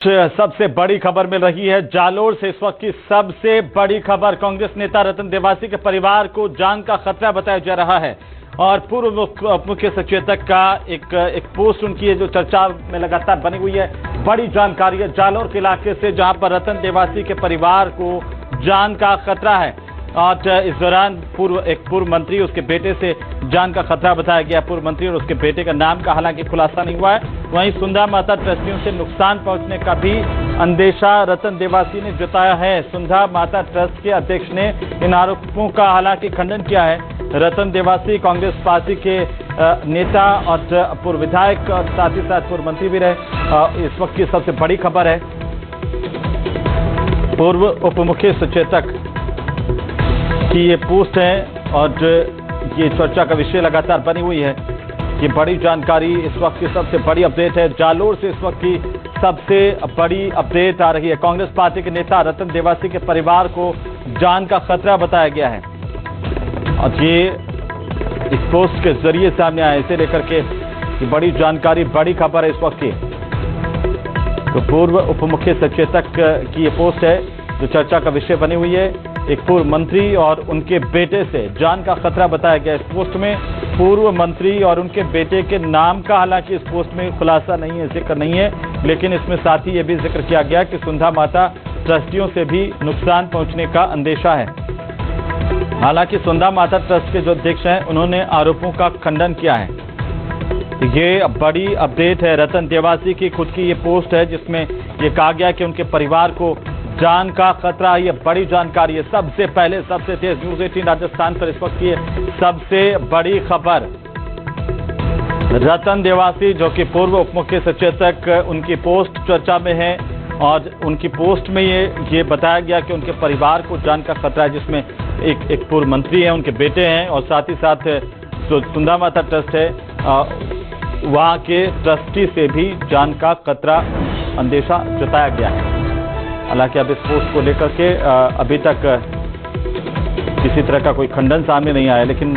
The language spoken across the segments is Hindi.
सबसे बड़ी खबर मिल रही है जालोर से। इस वक्त की सबसे बड़ी खबर, कांग्रेस नेता रतन देवासी के परिवार को जान का खतरा बताया जा रहा है और पूर्व मुख्य सचेतक का एक पोस्ट उनकी है जो चर्चा में लगातार बनी हुई है। बड़ी जानकारी है जालोर के इलाके से, जहां पर रतन देवासी के परिवार को जान का खतरा है और इस दौरान पूर्व मंत्री उसके बेटे से जान का खतरा बताया गया। पूर्व मंत्री और उसके बेटे का नाम का हालांकि खुलासा नहीं हुआ है। वहीं सुंधा माता ट्रस्टियों से नुकसान पहुंचने का भी अंदेशा रतन देवासी ने जताया है। सुंधा माता ट्रस्ट के अध्यक्ष ने इन आरोपों का हालांकि खंडन किया है। रतन देवासी कांग्रेस पार्टी के नेता और पूर्व विधायक और साथ ही साथ पूर्व मंत्री भी रहे। इस वक्त की सबसे बड़ी खबर है, पूर्व उप मुख्य सचेतक की ये पोस्ट है और ये चर्चा का विषय लगातार बनी हुई है। ये बड़ी जानकारी, इस वक्त की सबसे बड़ी अपडेट है जालोर से। इस वक्त की सबसे बड़ी अपडेट आ रही है, कांग्रेस पार्टी के नेता रतन देवासी के परिवार को जान का खतरा बताया गया है और ये इस पोस्ट के जरिए सामने आया। इसे लेकर के बड़ी जानकारी, बड़ी खबर है इस वक्त की। तो पूर्व उप मुख्य सचेतक की ये पोस्ट है जो चर्चा का विषय बनी हुई है। एक पूर्व मंत्री और उनके बेटे से जान का खतरा बताया गया। इस पोस्ट में पूर्व मंत्री और उनके बेटे के नाम का हालांकि इस पोस्ट में खुलासा नहीं है, जिक्र नहीं है, लेकिन इसमें साथ ही यह भी जिक्र किया गया कि सुंधा माता ट्रस्टियों से भी नुकसान पहुंचने का अंदेशा है। हालांकि सुंधा माता ट्रस्ट के जो अध्यक्ष हैं उन्होंने आरोपों का खंडन किया है। ये बड़ी अपडेट है, रतन देवासी की खुद की ये पोस्ट है जिसमें ये कहा गया कि उनके परिवार को जान का खतरा। ये बड़ी जानकारी है, सबसे पहले सबसे तेज न्यूज़ 18 राजस्थान पर इस वक्त की सबसे बड़ी खबर। रतन देवासी जो कि पूर्व उप मुख्य सचेतक, उनकी पोस्ट चर्चा में है और उनकी पोस्ट में ये बताया गया कि उनके परिवार को जान का खतरा है, जिसमें एक पूर्व मंत्री है, उनके बेटे हैं और साथ ही साथ जो सुंधा माता ट्रस्ट है वहाँ के ट्रस्टी से भी जान का खतरा अंदेशा जताया गया है। हालांकि अब इस पोस्ट को लेकर के अभी तक किसी तरह का कोई खंडन सामने नहीं आया, लेकिन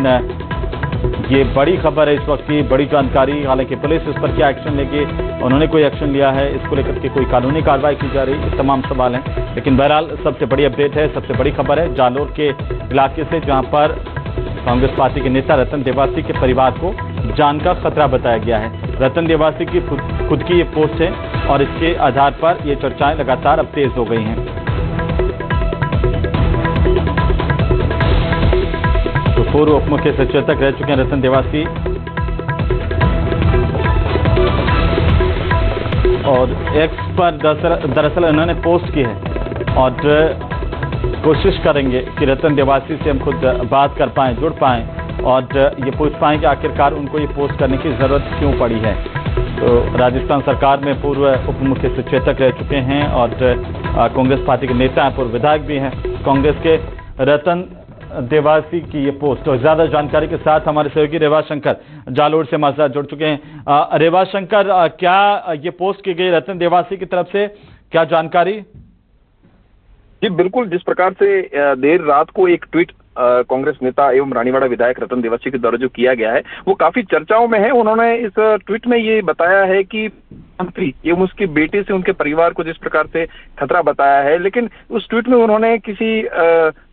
ये बड़ी खबर है इस वक्त की, बड़ी जानकारी। हालांकि पुलिस इस पर क्या एक्शन लेगी, उन्होंने कोई एक्शन लिया है, इसको लेकर के कोई कानूनी कार्रवाई की जा रही, ये तमाम सवाल हैं। लेकिन बहरहाल सबसे बड़ी अपडेट है, सबसे बड़ी खबर है जालोर के इलाके से, जहां पर कांग्रेस पार्टी के नेता रतन देवासी के परिवार को जान का खतरा बताया गया है। रतन देवासी की खुद की ये पोस्ट है और इसके आधार पर ये चर्चाएं लगातार अब तेज हो गई हैं। तो पूर्व उप मुख्य सचेतक रह चुके हैं रतन देवासी और एक्स पर दरअसल उन्होंने पोस्ट की है और कोशिश करेंगे कि रतन देवासी से हम खुद बात कर पाएं, जुड़ पाएं और ये पूछ पाएं कि आखिरकार उनको ये पोस्ट करने की जरूरत क्यों पड़ी है। तो राजस्थान सरकार में पूर्व उप मुख्य सचेतक रह चुके हैं और कांग्रेस पार्टी के नेता हैं, पूर्व विधायक भी हैं कांग्रेस के, रतन देवासी की ये पोस्ट। और ज्यादा जानकारी के साथ हमारे सहयोगी रेवा शंकर जालोर से हमारे साथ जुड़ चुके हैं। रेवा शंकर, क्या ये पोस्ट की गई रतन देवासी की तरफ से, क्या जानकारी? जी बिल्कुल, जिस प्रकार से देर रात को एक ट्वीट कांग्रेस नेता एवं रानीवाड़ा विधायक रतन देवासी के द्वारा जो किया गया है वो काफी चर्चाओं में है। उन्होंने इस ट्वीट में ये बताया है कि मंत्री एवं उसके बेटे से उनके परिवार को जिस प्रकार से खतरा बताया है, लेकिन उस ट्वीट में उन्होंने किसी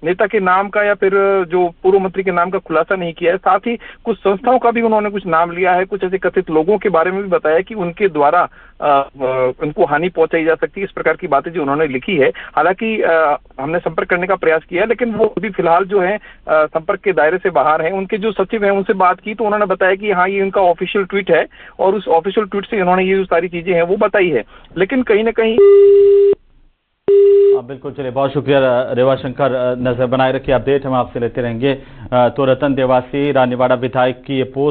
नेता के नाम का या फिर जो पूर्व मंत्री के नाम का खुलासा नहीं किया है। साथ ही कुछ संस्थाओं का भी उन्होंने कुछ नाम लिया है, कुछ ऐसे कथित लोगों के बारे में भी बताया कि उनके द्वारा उनको हानि पहुंचाई जा सकती है, इस प्रकार की बातें जो उन्होंने लिखी है। हालांकि हमने संपर्क करने का प्रयास किया लेकिन वो अभी फिलहाल जो है संपर्क के दायरे से बाहर हैं। उनके जो सचिव हैं उनसे बात की तो उन्होंने बताया कि हाँ ये उनका ऑफिशियल ट्वीट है और उस ऑफिशियल ट्वीट से उन्होंने ये जो सारी चीजें हैं वो बताई है, लेकिन कहीं ना कहीं बिल्कुल। चलिए, बहुत शुक्रिया रेवा शंकर, नजर बनाए रखिए, अपडेट हम आपसे लेते रहेंगे। तो रतन देवासी रानीवाड़ा विधायक की ये पोस्ट